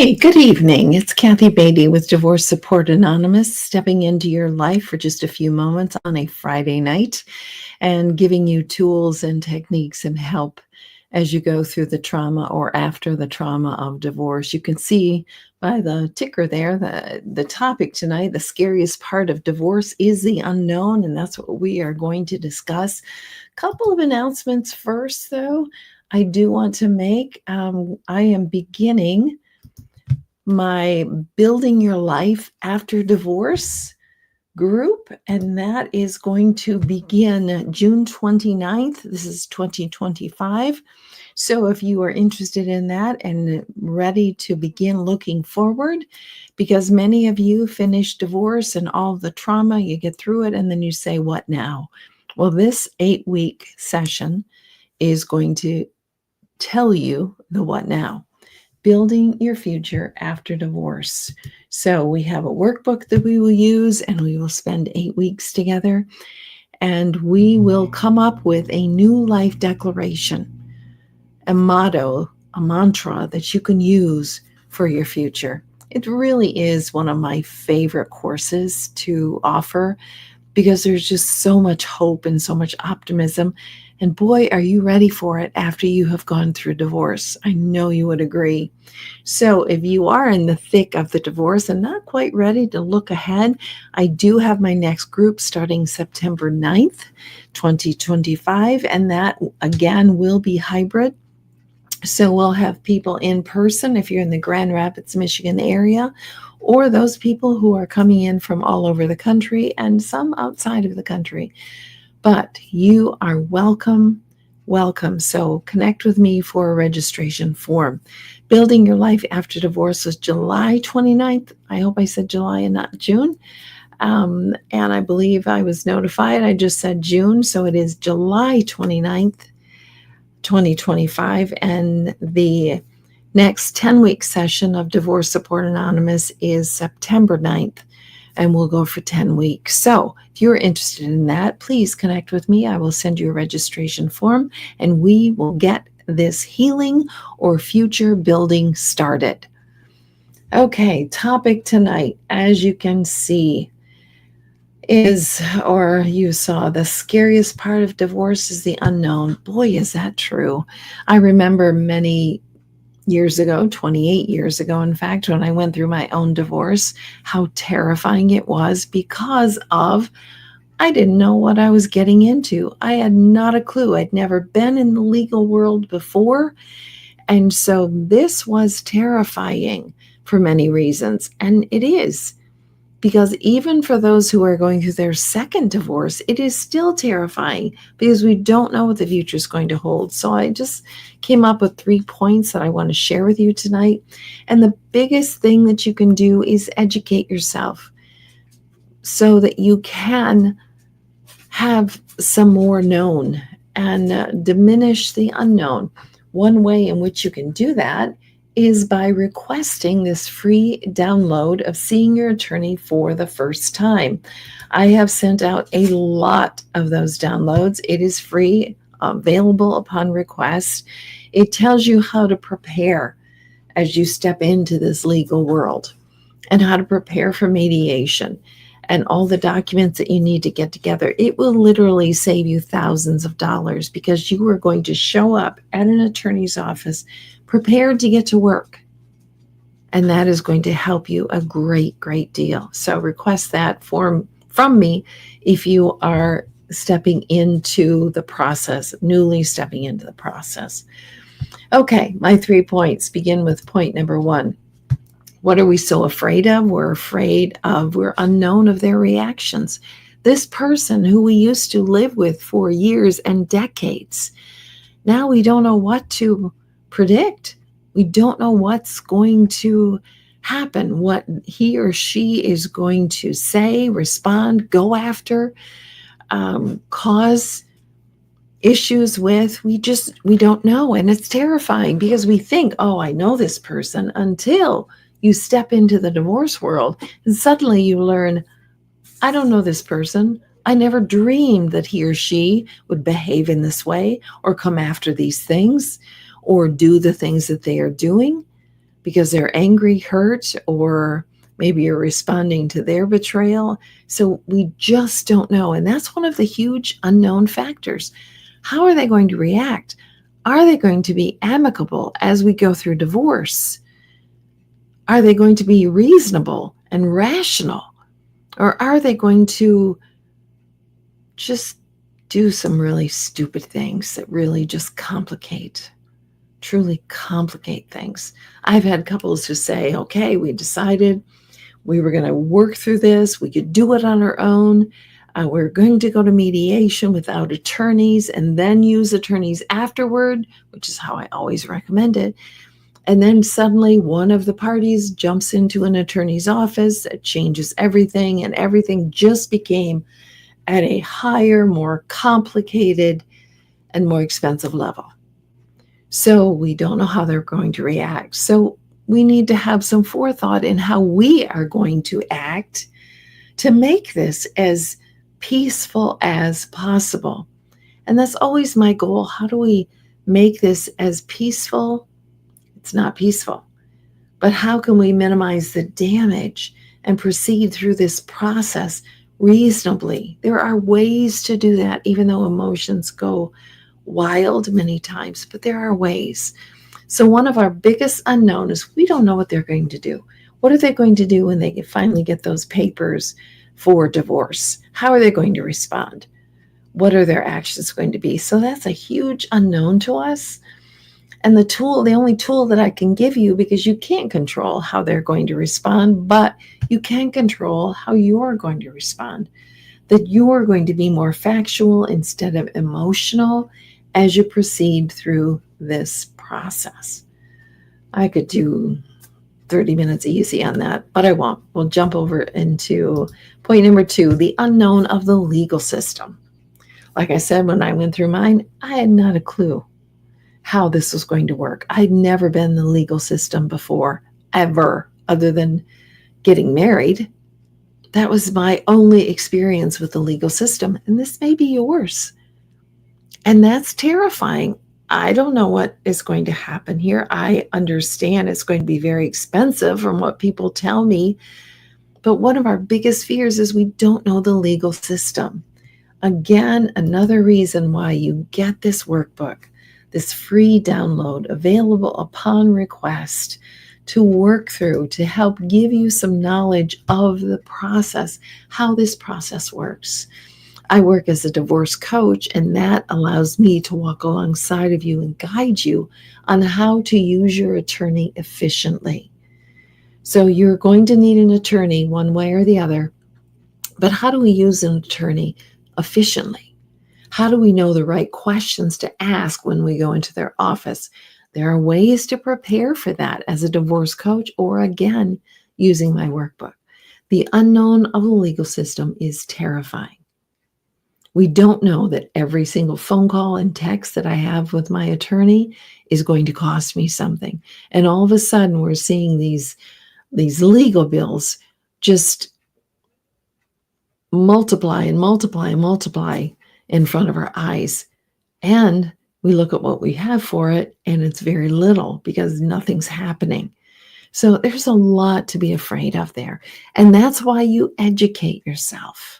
Hey, good evening. It's Kathy Beatty with Divorce Support Anonymous, stepping into your life for just a few moments on a Friday night and giving you tools and techniques and help as you go through the trauma or after the trauma of divorce. You can see by the ticker there, the topic tonight, the scariest part of divorce is the unknown, and that's what we are going to discuss. Couple of announcements first, though. I do want to make, I am beginning my Building Your Life After Divorce group, and that is going to begin June 29th. This is 2025. So if you are interested in that and ready to begin looking forward, because many of you finish divorce and all the trauma, you get through it, and then you say, what now? Well, this 8-week session is going to tell you the what now. Building your future after divorce. So we have a workbook that we will use, and we will spend 8 weeks together, and we will come up with a new life declaration, a motto, a mantra that you can use for your future. It really is one of my favorite courses to offer because there's just so much hope and so much optimism. And boy, are you ready for it after you have gone through divorce. I know you would agree. So if you are in the thick of the divorce and not quite ready to look ahead, I do have my next group starting September 9th, 2025. And that, again, will be hybrid. So we'll have people in person if you're in the Grand Rapids, Michigan area, or those people who are coming in from all over the country and some outside of the country. But you are welcome. So connect with me for a registration form. Building Your Life After Divorce is July 29th. I hope I said July and not June. And I believe I was notified. I just said June. So it is July 29th, 2025. And the next 10-week session of Divorce Support Anonymous is September 9th. And we'll go for 10 weeks. So if you're interested in that, please connect with me. I will send you a registration form, and we will get this healing or future building started. Okay, topic tonight, as you can see, is, or you saw, the scariest part of divorce is the unknown. Boy, is that true. I remember many years ago, 28 years ago, in fact, when I went through my own divorce, how terrifying it was because of, I didn't know what I was getting into. I had not a clue. I'd never been in the legal world before. And so this was terrifying for many reasons. And it is, because even for those who are going through their second divorce, it is still terrifying because we don't know what the future is going to hold. So I just came up with 3 points that I want to share with you tonight. And the biggest thing that you can do is educate yourself so that you can have some more known and diminish the unknown. One way in which you can do that is by requesting this free download of Seeing Your Attorney for the First Time. I have sent out a lot of those downloads. It is free, available upon request. It tells you how to prepare as you step into this legal world and how to prepare for mediation and all the documents that you need to get together. It will literally save you thousands of dollars because you are going to show up at an attorney's office prepared to get to work. And that is going to help you a great, great deal. So request that form from me if you are stepping into the process, newly stepping into the process. Okay, my 3 points begin with point number 1. What are we so afraid of? We're unknown of their reactions. This person who we used to live with for years and decades, now we don't know what to predict. We don't know what's going to happen, what he or she is going to say, respond, go after, cause issues with. We don't know. And it's terrifying because we think, oh, I know this person, until you step into the divorce world and suddenly you learn, I don't know this person. I never dreamed that he or she would behave in this way or come after these things or do the things that they are doing. because they're angry, hurt, or maybe you're responding to their betrayal. So we just don't know. And that's one of the huge unknown factors. How are they going to react? Are they going to be amicable as we go through divorce? Are they going to be reasonable and rational? Or are they going to just do some really stupid things that really just truly complicate things? I've had couples who say, okay, we decided we were going to work through this. We could do it on our own. We're going to go to mediation without attorneys and then use attorneys afterward, which is how I always recommend it. And then suddenly one of the parties jumps into an attorney's office. It changes everything, and everything just became at a higher, more complicated, and more expensive level. So we don't know how they're going to react. So we need to have some forethought in how we are going to act to make this as peaceful as possible. And that's always my goal. How do we make this as peaceful? It's not peaceful. But how can we minimize the damage and proceed through this process reasonably? There are ways to do that, even though emotions go wild many times, but there are ways. So one of our biggest unknown is we don't know what they're going to do. What are they going to do when they finally get those papers for divorce? How are they going to respond? What are their actions going to be? So that's a huge unknown to us. And the only tool that I can give you, because you can't control how they're going to respond, but you can control how you're going to respond. That you're going to be more factual instead of emotional as you proceed through this process. I could do 30 minutes easy on that, but I won't. We'll jump over into point number 2, the unknown of the legal system. Like I said, when I went through mine, I had not a clue how this was going to work. I'd never been in the legal system before, ever, other than getting married. That was my only experience with the legal system, and this may be yours. And that's terrifying. I don't know what is going to happen here. I understand it's going to be very expensive from what people tell me. But one of our biggest fears is we don't know the legal system. Again, another reason why you get this workbook, this free download available upon request to work through, to help give you some knowledge of the process, how this process works. I work as a divorce coach, and that allows me to walk alongside of you and guide you on how to use your attorney efficiently. So you're going to need an attorney one way or the other, but how do we use an attorney efficiently? How do we know the right questions to ask when we go into their office? There are ways to prepare for that as a divorce coach, or again, using my workbook. The unknown of the legal system is terrifying. We don't know that every single phone call and text that I have with my attorney is going to cost me something. And all of a sudden, we're seeing these legal bills just multiply and multiply and multiply in front of our eyes. And we look at what we have for it, and it's very little because nothing's happening. So there's a lot to be afraid of there. And that's why you educate yourself.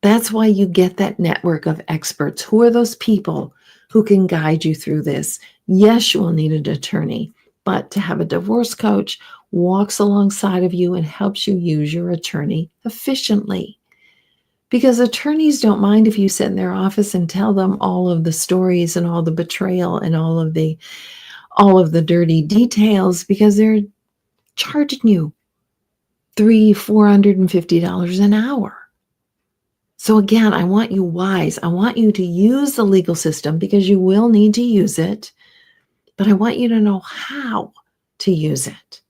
That's why you get that network of experts. Who are those people who can guide you through this? Yes, you will need an attorney, but to have a divorce coach walks alongside of you and helps you use your attorney efficiently. Because attorneys don't mind if you sit in their office and tell them all of the stories and all the betrayal and all of the dirty details, because they're charging you $300-$450 an hour. So again, I want you wise. I want you to use the legal system because you will need to use it, but I want you to know how to use it.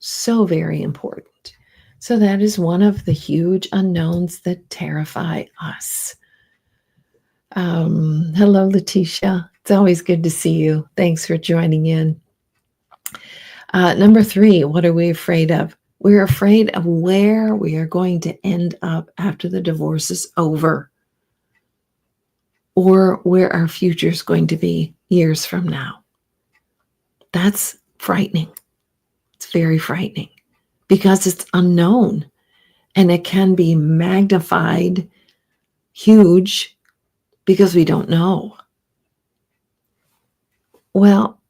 So very important. So that is one of the huge unknowns that terrify us. Hello, Letitia. It's always good to see you. Thanks for joining in. Number 3, what are we afraid of? We're afraid of where we are going to end up after the divorce is over, or where our future is going to be years from now. That's frightening. It's very frightening because it's unknown and it can be magnified huge because we don't know. Well,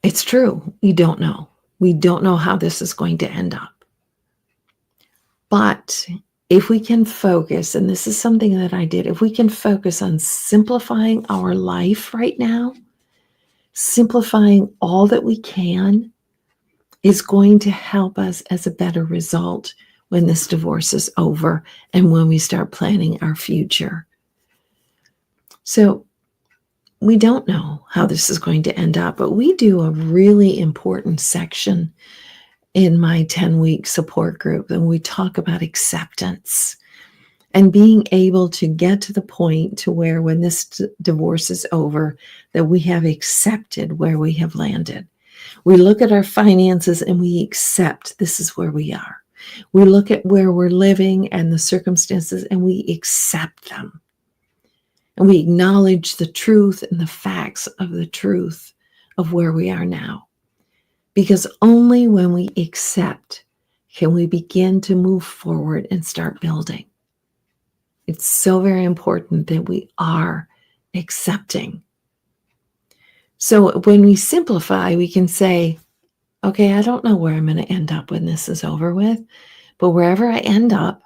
it's true. We don't know. We don't know how this is going to end up. But if we can focus, and this is something that I did, if we can focus on simplifying our life right now, simplifying all that we can is going to help us as a better result when this divorce is over and when we start planning our future. So we don't know how this is going to end up, but we do a really important section in my 10-week support group, and we talk about acceptance and being able to get to the point to where when this divorce is over, that we have accepted where we have landed. We look at our finances and we accept this is where we are. We look at where we're living and the circumstances and we accept them. And we acknowledge the truth and the facts of the truth of where we are now. Because only when we accept can we begin to move forward and start building. It's so very important that we are accepting. So when we simplify, we can say, okay, I don't know where I'm going to end up when this is over with, but wherever I end up,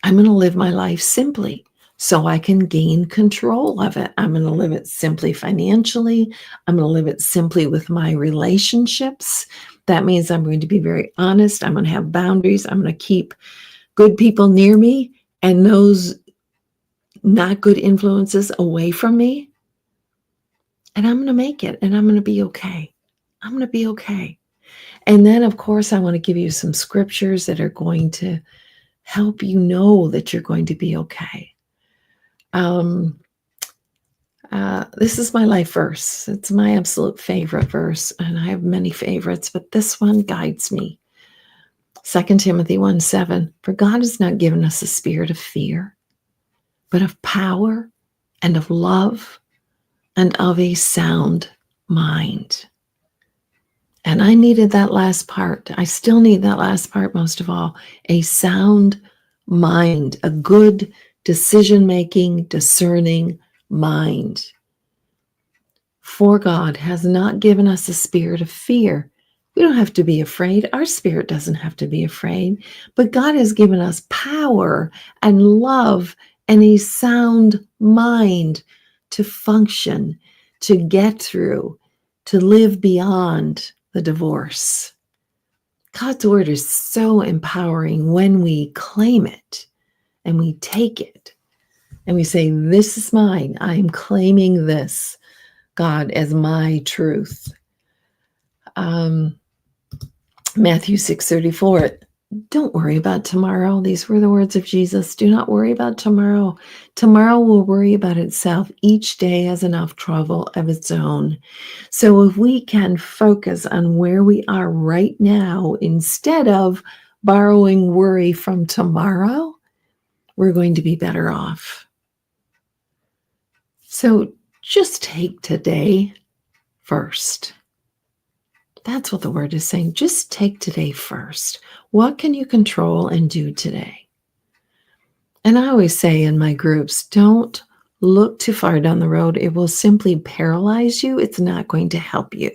I'm going to live my life simply so I can gain control of it. I'm going to live it simply financially. I'm going to live it simply with my relationships. That means I'm going to be very honest. I'm going to have boundaries. I'm going to keep good people near me and those not good influences away from me. And I'm going to make it, and I'm going to be okay. I'm going to be okay. And then, of course, I want to give you some scriptures that are going to help you know that you're going to be okay. This is my life verse. It's my absolute favorite verse, and I have many favorites, but this one guides me. 2 Timothy 1:7, for God has not given us a spirit of fear, but of power and of love and of a sound mind. And I needed that last part. I still need that last part most of all. A sound mind, a good decision-making, discerning mind. For God has not given us a spirit of fear. We don't have to be afraid. Our spirit doesn't have to be afraid. But God has given us power and love and a sound mind to function, to get through, to live beyond the divorce. God's word is so empowering when we claim it and we take it and we say, this is mine. I'm claiming this, God, as my truth. Matthew 6:34, don't worry about tomorrow. These were the words of Jesus. Do not worry about tomorrow. Tomorrow will worry about itself. Each day has enough trouble of its own. So if we can focus on where we are right now, instead of borrowing worry from tomorrow, we're going to be better off. So just take today first. That's what the word is saying. Just take today first. What can you control and do today? And I always say in my groups, don't look too far down the road. It will simply paralyze you. It's not going to help you.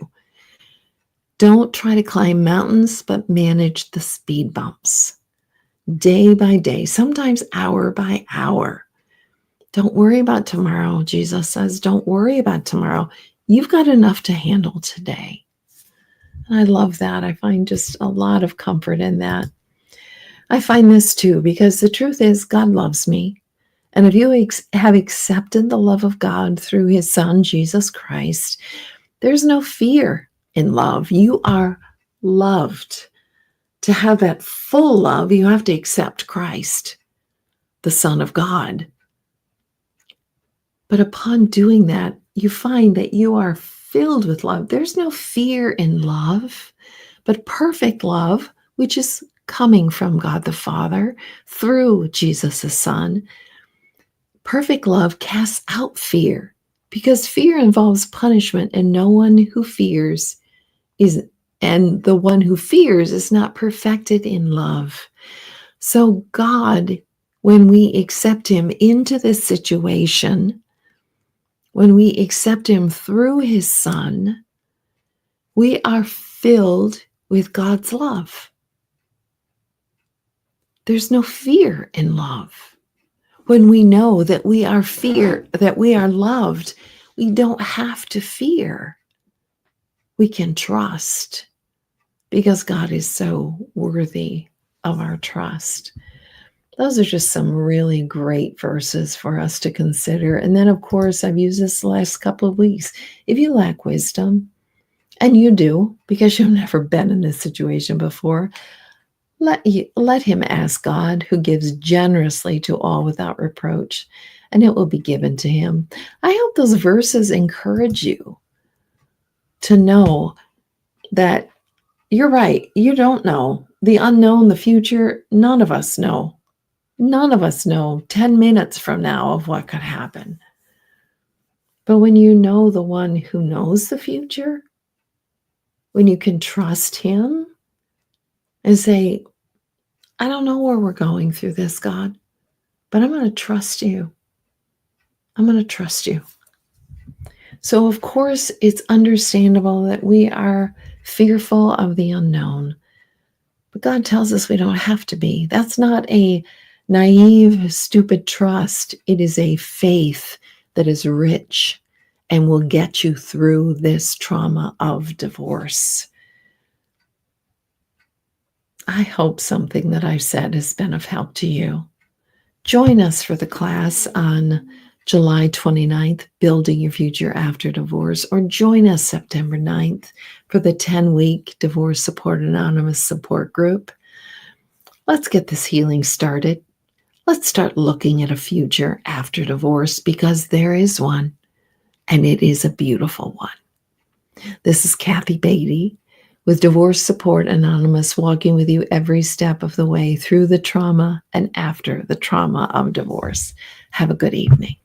Don't try to climb mountains, but manage the speed bumps. Day by day, sometimes hour by hour. Don't worry about tomorrow. Jesus says, don't worry about tomorrow. You've got enough to handle today. And I love that. I find just a lot of comfort in that. I find this too, because the truth is God loves me. And if you have accepted the love of God through his son, Jesus Christ, there's no fear in love. You are loved. To have that full love, you have to accept Christ, the Son of God. But upon doing that, you find that you are filled with love. There's no fear in love, but perfect love, which is coming from God the Father through Jesus the Son. Perfect love casts out fear because fear involves punishment, and no one who fears is And the one who fears is not perfected in love. So God, when we accept him into this situation, when we accept him through his son, we are filled with God's love. There's no fear in love. When we know that we are loved, we don't have to fear. We can trust because God is so worthy of our trust. Those are just some really great verses for us to consider. And then, of course, I've used this the last couple of weeks. If you lack wisdom, and you do, because you've never been in this situation before, let him ask God, who gives generously to all without reproach, and it will be given to him. I hope those verses encourage you to know that you're right. You don't know. The unknown, the future, none of us know. None of us know 10 minutes from now of what could happen. But when you know the one who knows the future, when you can trust him and say, I don't know where we're going through this, God, but I'm going to trust you. I'm going to trust you. So, of course, it's understandable that we are fearful of the unknown. But God tells us we don't have to be. That's not a naive, stupid trust. It is a faith that is rich and will get you through this trauma of divorce. I hope something that I've said has been of help to you. Join us for the class on July 29th, Building Your Future After Divorce, or join us September 9th for the 10-week Divorce Support Anonymous support group. Let's get this healing started. Let's start looking at a future after divorce, because there is one, and it is a beautiful one. This is Kathy Beatty with Divorce Support Anonymous, walking with you every step of the way through the trauma and after the trauma of divorce. Have a good evening.